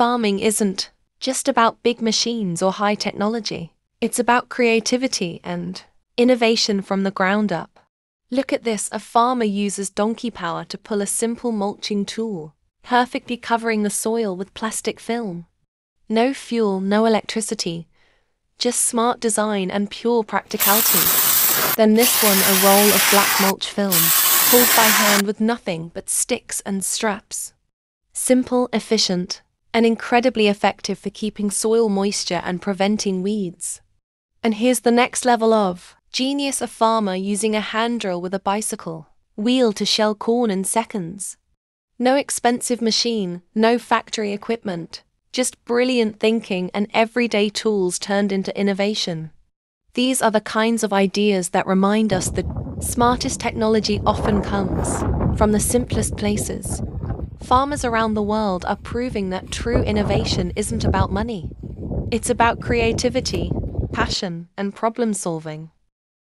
farming isn't just about big machines or high technology. It's about creativity and innovation from the ground up. Look at this, a farmer uses donkey power to pull a simple mulching tool, perfectly covering the soil with plastic film. No fuel, no electricity, just smart design and pure practicality. Then this one, a roll of black mulch film, pulled by hand with nothing but sticks and straps. Simple, efficient, and incredibly effective for keeping soil moisture and preventing weeds. And here's the next level of genius, a farmer using a hand drill with a bicycle wheel to shell corn in seconds. No expensive machine, no factory equipment, just brilliant thinking and everyday tools turned into innovation. These are the kinds of ideas that remind us that smartest technology often comes from the simplest places. Farmers around the world are proving that true innovation isn't about money. It's about creativity, passion, and problem solving.